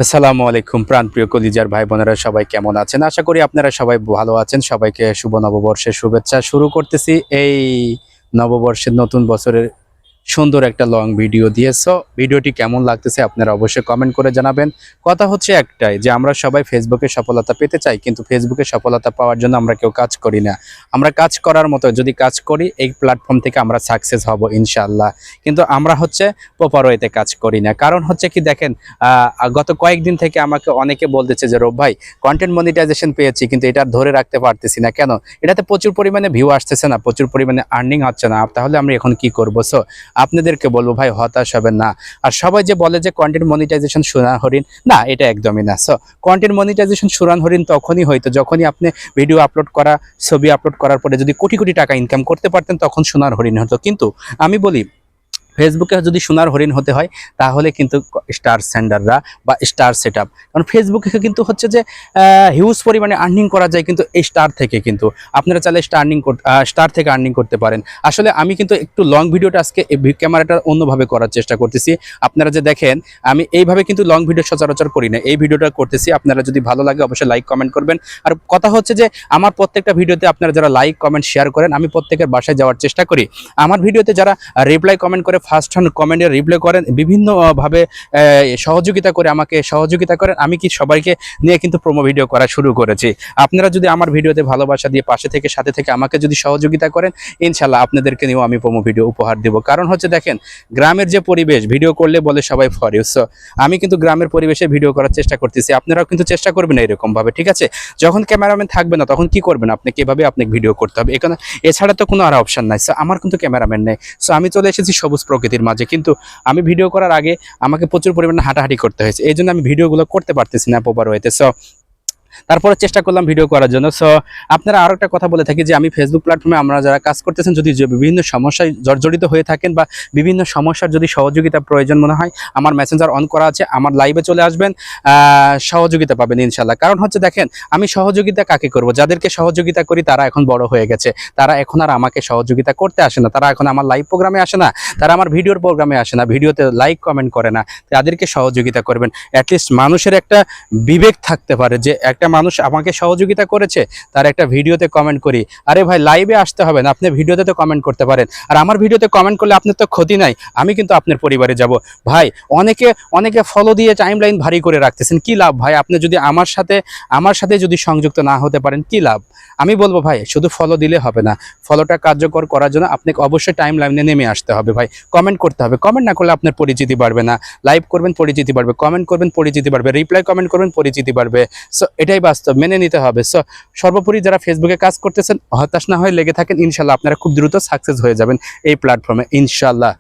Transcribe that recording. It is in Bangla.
আসসালামু আলাইকুম প্রাণপ্রিয় কলিজার ভাই বোনেরা সবাই কেমন আছেন? আশা করি আপনারা সবাই ভালো আছেন। সবাইকে শুভ নববর্ষের শুভেচ্ছা। শুরু করতেছি এই নববর্ষের নতুন বছরের সুন্দর একটা লং ভিডিও দিয়ে। সো ভিডিওটি কেমন লাগতেছে আপনারা অবশ্যই কমেন্ট করে জানাবেন। কথা হচ্ছে একটাই যে আমরা সবাই ফেসবুকে সফলতা পেতে চাই, কিন্তু ফেসবুকে সফলতা পাওয়ার জন্য আমরা কেউ কাজ করি না। আমরা কাজ করার মতো যদি কাজ করি এই প্ল্যাটফর্ম থেকে আমরা সাকসেস হব ইনশাআল্লাহ। কিন্তু আমরা হচ্ছে প্রপার ওয়েতে কাজ করি না। কারণ হচ্ছে কি দেখেন, গত কয়েকদিন থেকে আমাকে অনেকে বলতেছে যে রব ভাই কন্টেন্ট মনিটাইজেশন পেয়েছি, কিন্তু এটা ধরে রাখতে পারতেছি না। কেন? এটাতে প্রচুর পরিমাণে ভিউ আসতেছে না, প্রচুর পরিমাণে আর্নিং হচ্ছে না। তাহলে আমরা এখন কি করবো? সো আপনাদেরকে বলবো ভাই হতাশ হবেন না। আর সবাই যে বলে যে কন্টেন্ট মনিটাইজেশন সুরান হরিণ, না, এটা একদমই না। সো কন্টেন্ট মনিটাইজেশন সুরান হরিণ তখনই হয়তো যখনই আপনি ভিডিও আপলোড করা, ছবি আপলোড করার পরে যদি কোটি কোটি টাকা ইনকাম করতে পারতেন তখন সোনার হরিণ হতো। কিন্তু আমি বলি ফেসবুকে যদি সোনার হরিণ হতে হয় তাহলে কিন্তু স্টার সেন্ডাররা বা স্টার সেট আপ, কারণ ফেসবুকে কিন্তু হচ্ছে যে হিউজ পরিমাণে আর্নিং করা যায় কিন্তু এই স্টার থেকে। কিন্তু আপনারা চাইলে স্টার থেকে আর্নিং করতে পারেন। আসলে আমি কিন্তু একটু লং ভিডিওটা আজকে ক্যামেরাটা অন্যভাবে করার চেষ্টা করতেছি। আপনারা যে দেখেন আমি এইভাবে কিন্তু লং ভিডিও সচরাচর করি না, এই ভিডিওটা করতেছি। আপনারা যদি ভালো লাগে অবশ্যই লাইক কমেন্ট করবেন। আর কথা হচ্ছে যে আমার প্রত্যেকটা ভিডিওতে আপনারা যারা লাইক কমেন্ট শেয়ার করেন, আমি প্রত্যেকের বাসায় যাওয়ার চেষ্টা করি। আমার ভিডিওতে যারা রিপ্লাই কমেন্ট করে, ফার্স্ট হ্যান্ড কমেন্টে রিপ্লাই করেন, বিভিন্নভাবে সহযোগিতা করে, আমাকে সহযোগিতা করেন, আমি কি সবাইকে নিয়ে কিন্তু প্রোমো ভিডিও করা শুরু করেছি। আপনারা যদি আমার ভিডিওতে ভালোবাসা দিয়ে পাশে থেকে সাথে থেকে আমাকে যদি সহযোগিতা করেন, ইনশাল্লাহ আপনাদেরকে নিয়েও আমি প্রোমো ভিডিও উপহার দেব। কারণ হচ্ছে দেখেন গ্রামের যে পরিবেশ, ভিডিও করলে বলে সবাই ফর ইউ। সো আমি কিন্তু গ্রামের পরিবেশে ভিডিও করার চেষ্টা করতেছি, আপনারাও কিন্তু চেষ্টা করবেন এরকমভাবে, ঠিক আছে? যখন ক্যামেরাম্যান থাকবে না তখন কি করবেন আপনি? কিভাবে আপনাকে ভিডিও করতে হবে, এখানে এছাড়া তো কোনো আর অপশন নাই। সো আমার কিন্তু ক্যামেরাম্যান নেই। সো আমি চলে এসেছি সবুজ প্রকৃতির মাঝে, কিন্তু আমি ভিডিও করার আগে আমাকে প্রচুর পরিমাণে হাঁটাহাঁটি করতে হয়েছে, এই জন্য আমি ভিডিওগুলো করতে পারতেছি না প্রপার ওয়েতে। সো তারপরে চেষ্টা করলাম ভিডিও করার জন্য। সো আপনারা আরও একটা কথা বলে থাকি যে আমি ফেসবুক প্ল্যাটফর্মে আমরা যারা কাজ করতেছেন যদি বিভিন্ন সমস্যায় জর্জরিত হয়ে থাকেন বা বিভিন্ন সমস্যার যদি সহযোগিতা প্রয়োজন মনে হয়, আমার মেসেঞ্জার অন করা আছে, আমার লাইভে চলে আসবেন, সহযোগিতা পাবেন ইনশাল্লাহ। কারণ হচ্ছে দেখেন আমি সহযোগিতা কাকে করব? যাদেরকে সহযোগিতা করি তারা এখন বড় হয়ে গেছে, তারা এখন আর আমাকে সহযোগিতা করতে আসে না, তারা এখন আমার লাইভ প্রোগ্রামে আসে না, তারা আমার ভিডিওর প্রোগ্রামে আসে না, ভিডিওতে লাইক কমেন্ট করে না। তাদেরকে সহযোগিতা করবেন। অ্যাটলিস্ট মানুষের একটা বিবেক থাকতে পারে যে একটা মানুষ আমাকে সহযোগিতা করেছে, তার একটা ভিডিওতে কমেন্ট করি। আরে ভাই লাইভে আসতে হবে না, আপনি ভিডিওতে তো কমেন্ট করতে পারেন। আর আমার ভিডিওতে কমেন্ট করলে আপনার তো ক্ষতি নাই, আমি কিন্তু আপনার পরিবারে যাব। ভাই অনেকে অনেকে ফলো দিয়ে টাইমলাইন ভারী করে রাখতেছেন, কি লাভ ভাই? আপনি যদি আমার সাথে যদি সংযুক্ত না হতে পারেন কি লাভ? আমি বলবো ভাই শুধু ফলো দিলে হবে না, ফলোটা কার্যকর করার জন্য আপনাকে অবশ্যই টাইমলাইনে নেমে আসতে হবে ভাই, কমেন্ট করতে হবে। কমেন্ট না করলে আপনার পরিচিতি বাড়বে না। লাইভ করবেন পরিচিতি বাড়বে, কমেন্ট করবেন পরিচিতি বাড়বে, রিপ্লাই কমেন্ট করবেন পরিচিতি বাড়বে। সো এটাই বাস্তব, মেনে নিতে হবে। সো সর্বোপরি যারা ফেসবুকে কাজ করতেছেন হতাশ না হয়ে লেগে থাকেন, ইনশাল্লাহ আপনারা খুব দ্রুত সাকসেস হয়ে যাবেন এই প্ল্যাটফর্মে ইনশাল্লাহ।